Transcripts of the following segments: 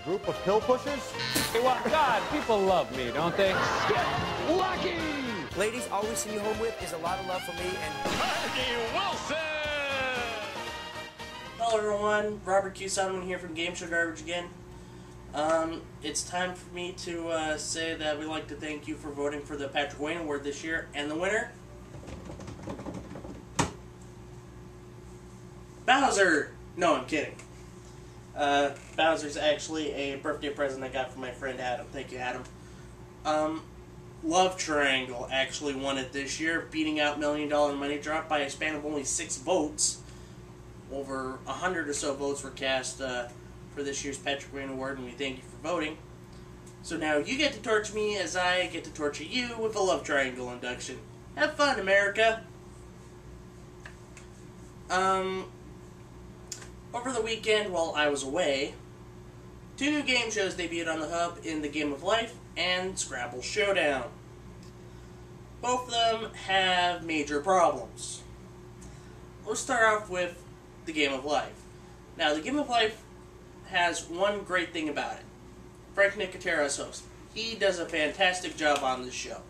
Group of pill pushers? Hey, well, God, people love me, don't they? Get lucky! Ladies, all we send you home with is a lot of love from me and... Carnegie Wilson! Hello everyone, Robert Q. Sonneman here from Game Show Garbage again. It's time for me to say that we'd like to thank you for voting for the Patrick Wayne Award this year, and the winner... Bowser! No, I'm kidding. Bowser's actually a birthday present I got from my friend Adam. Thank you, Adam. Love Triangle actually won it this year, beating out $1 Million Money Drop by a span of only 6 votes. Over 100 or so votes were cast for this year's Patrick Wayne Award, and we thank you for voting. So now you get to torture me as I get to torture you with a Love Triangle induction. Have fun, America! Over the weekend, while I was away, 2 new game shows debuted on the Hub in The Game of Life and Scrabble Showdown. Both of them have major problems. Let's start off with The Game of Life. Now, The Game of Life has one great thing about it. Frank Nicotero as host. He does a fantastic job on this show.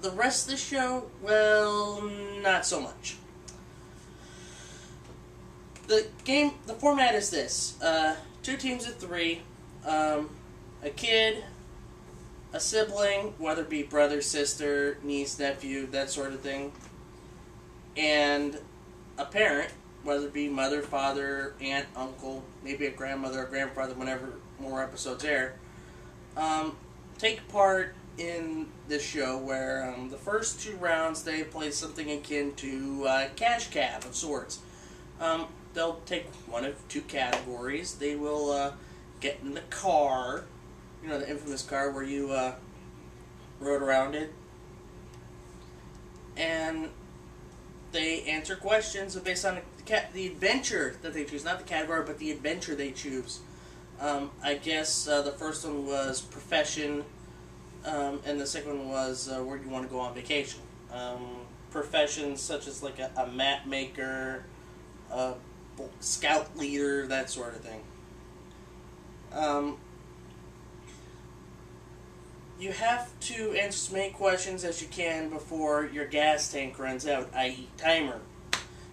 The rest of the show, well, not so much. The format is this. 2 teams of 3, a kid, a sibling, whether it be brother, sister, niece, nephew, that sort of thing, and a parent, whether it be mother, father, aunt, uncle, maybe a grandmother or grandfather, whenever more episodes air, take part in this show where the first 2 rounds they play something akin to cash cab of sorts. They'll take one of 2 categories. They will get in the car, you know, the infamous car where you rode around it, and they answer questions based on the adventure that they choose, not the category, but the adventure they choose. I guess the first one was profession, and the second one was where you want to go on vacation. Professions such as like a map maker, a scout leader, that sort of thing. You have to answer as many questions as you can before your gas tank runs out, i.e. timer.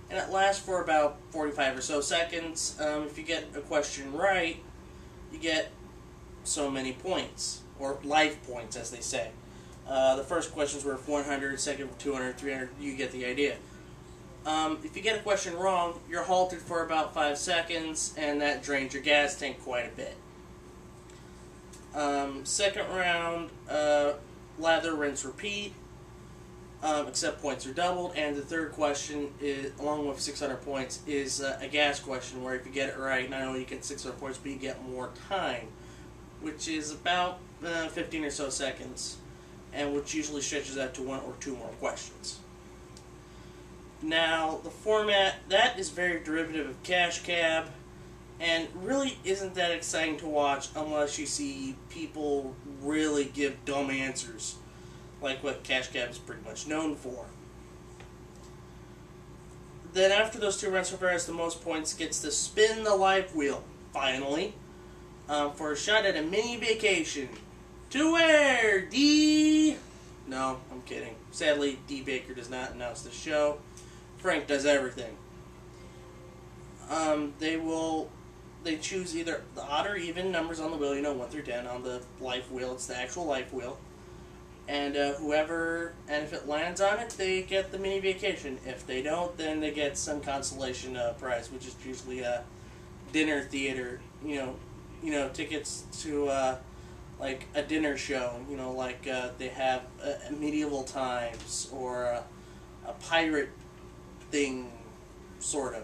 And it lasts for about 45 or so seconds. If you get a question right, you get so many points, or life points as they say. The first questions were 100, second 200, 300, you get the idea. If you get a question wrong, you're halted for about 5 seconds, and that drains your gas tank quite a bit. Second round, lather, rinse, repeat, except points are doubled, and the third question, is, along with 600 points, is a gas question, where if you get it right, not only you get 600 points, but you get more time, which is about 15 or so seconds, and which usually stretches out to 1 or 2 more questions. Now, the format, that is very derivative of Cash Cab, and really isn't that exciting to watch unless you see people really give dumb answers, like what Cash Cab is pretty much known for. Then after those 2 rounds, whoever has the most points gets to spin the life wheel, finally, for a shot at a mini vacation. To where, D? No, I'm kidding. Sadly, D. Baker does not announce the show. Frank does everything. They choose either the odd or even numbers on the wheel, 1 through 10 on the life wheel. It's the actual life wheel. And if it lands on it, they get the mini vacation. If they don't, then they get some consolation prize, which is usually a dinner theater, tickets to like a dinner show, like they have medieval times or a pirate thing, sort of.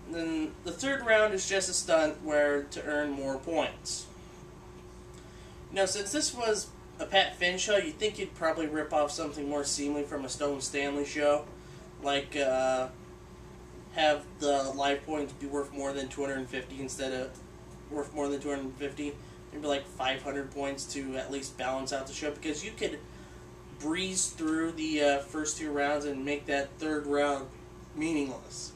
And then the third round is just a stunt where to earn more points. Since this was a Pat Finn show, you'd think you'd probably rip off something more seemly from a Stone Stanley show, like have the life points be worth more than 250 instead of worth more than 250. Maybe like 500 points to at least balance out the show, because you could breeze through the first 2 rounds and make that third round meaningless.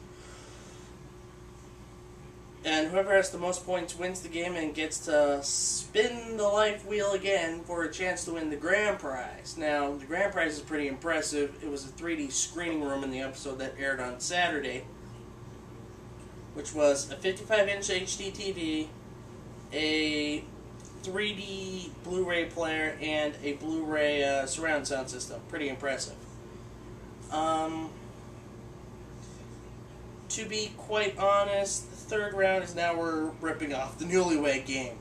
And whoever has the most points wins the game and gets to spin the life wheel again for a chance to win the grand prize. Now, the grand prize is pretty impressive. It was a 3D screening room in the episode that aired on Saturday, which was a 55-inch HD TV, a 3D Blu-ray player, and a Blu-ray surround sound system. Pretty impressive. To be quite honest, the third round is now we're ripping off the Newlywed Game.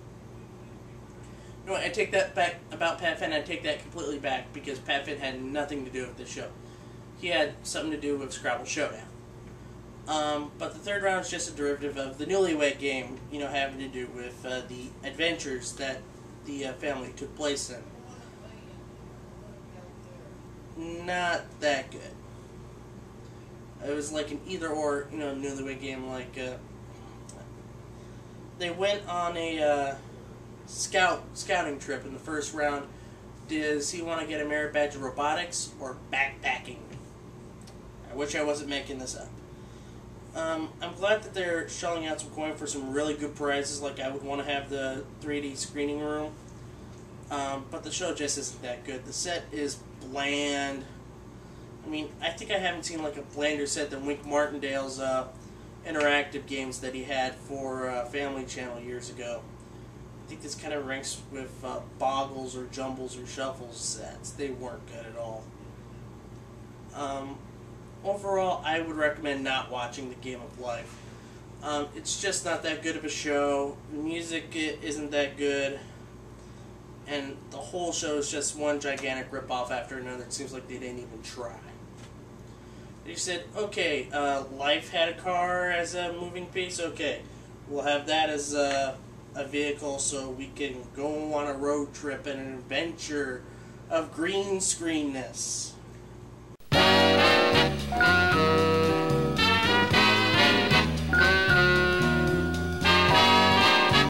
You know what, I take that back about Pat Finn, I take that completely back, because Pat Finn had nothing to do with this show. He had something to do with Scrabble Showdown. But the third round is just a derivative of the Newlywed Game, you know, having to do with the adventures that the family took place in. Not that good. It was like an either-or, you know, Newlywed Game. Like, they went on a scouting trip in the first round. Does he want to get a merit badge of robotics or backpacking? I wish I wasn't making this up. I'm glad that they're shelling out some coin for some really good prizes. Like, I would want to have the 3D screening room. But the show just isn't that good. The set is bland. I mean, I think I haven't seen like a blander set than Wink Martindale's interactive games that he had for Family Channel years ago. I think this kind of ranks with Boggles or Jumbles or Shuffles sets. They weren't good at all. Overall, I would recommend not watching The Game of Life. It's just not that good of a show. The music isn't that good. And the whole show is just one gigantic ripoff after another. It seems like they didn't even try. They said, okay, Life had a car as a moving piece. Okay, we'll have that as a vehicle so we can go on a road trip and an adventure of green screenness.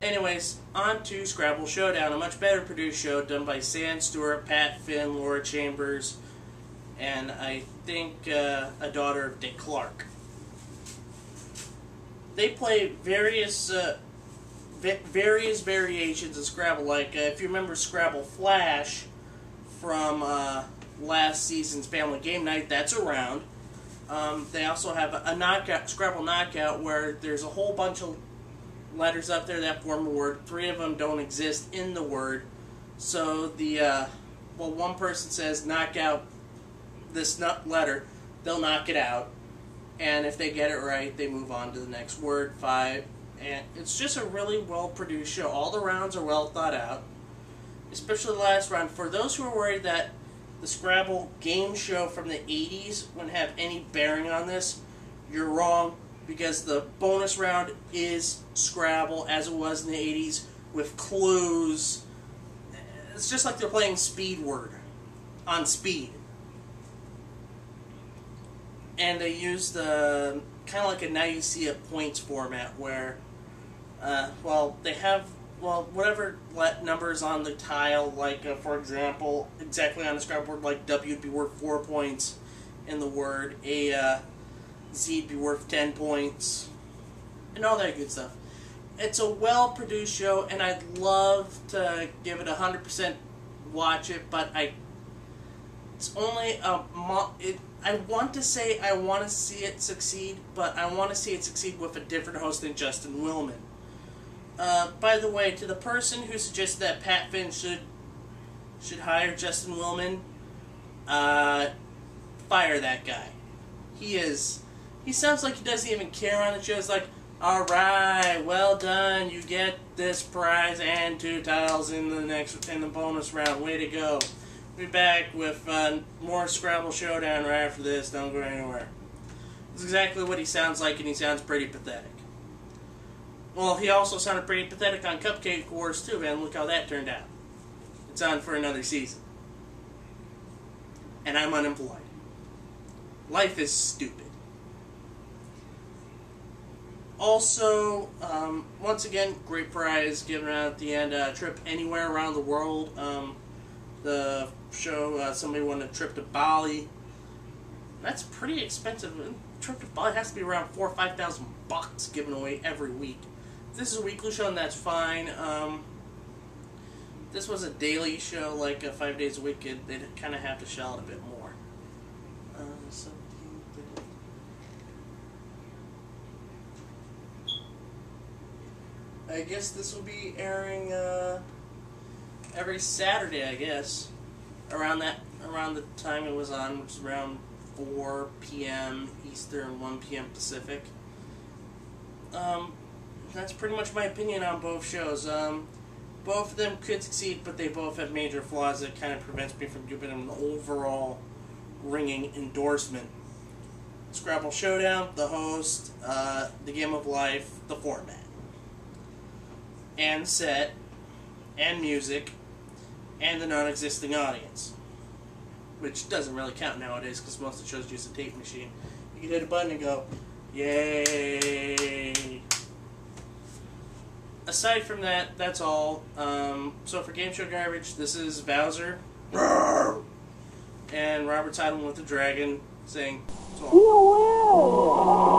Anyways, on to Scrabble Showdown, a much better produced show done by Sam Stewart, Pat Finn, Laura Chambers, and I think a daughter of Dick Clark. They play various variations of Scrabble, like if you remember Scrabble Flash from last season's Family Game Night, that's around. They also have a knockout, Scrabble Knockout, where there's a whole bunch of letters up there that form a word. 3 of them don't exist in the word. So the one person says knock out this letter, they'll knock it out, and if they get it right, they move on to the next word. 5, and it's just a really well produced show. All the rounds are well thought out, especially the last round. For those who are worried that the Scrabble game show from the 80s wouldn't have any bearing on this, you're wrong, because the bonus round is Scrabble as it was in the 80s with clues. It's just like they're playing Speed Word on speed. And they use the kind of like a Now You See It points format where, they have, whatever numbers on the tile, like, for example, exactly on the Scrabble board, like W would be worth 4 points in the word, a Z would be worth 10 points, and all that good stuff. It's a well-produced show, and I'd love to give it 100% watch it, but it's only I want to say I want to see it succeed, but I want to see it succeed with a different host than Justin Willman. By the way, to the person who suggested that Pat Finn should hire Justin Willman, fire that guy. He sounds like he doesn't even care on the show. It's like, alright, well done, you get this prize and 2 tiles in the bonus round. Way to go. We'll be back with more Scrabble Showdown right after this. Don't go anywhere. It's exactly what he sounds like, and he sounds pretty pathetic. Well, he also sounded pretty pathetic on Cupcake Wars too, man. Look how that turned out. It's on for another season. And I'm unemployed. Life is stupid. Also, once again, great prize given out at the end. Trip anywhere around the world. The show, somebody won a trip to Bali. That's pretty expensive. A trip to Bali has to be around $4,000 or $5,000 given away every week. this is a weekly show, and that's fine. This was a daily show, like 5 days a week. They'd kind of have to shell out a bit more. 17, 30. I guess this will be airing every Saturday, I guess. Around the time it was on, which is around 4 p.m. Eastern, 1 p.m. Pacific. That's pretty much my opinion on both shows. Both of them could succeed, but they both have major flaws that kind of prevents me from giving them an overall ringing endorsement. Scrabble Showdown, the host, the game of life, the format, and set, and music, and the non-existing audience, which doesn't really count nowadays because most of the shows use a tape machine. You can hit a button and go, yay! Aside from that, that's all. So for Game Show Garbage, this is Bowser and Robert Tidal with the Dragon saying, "You will."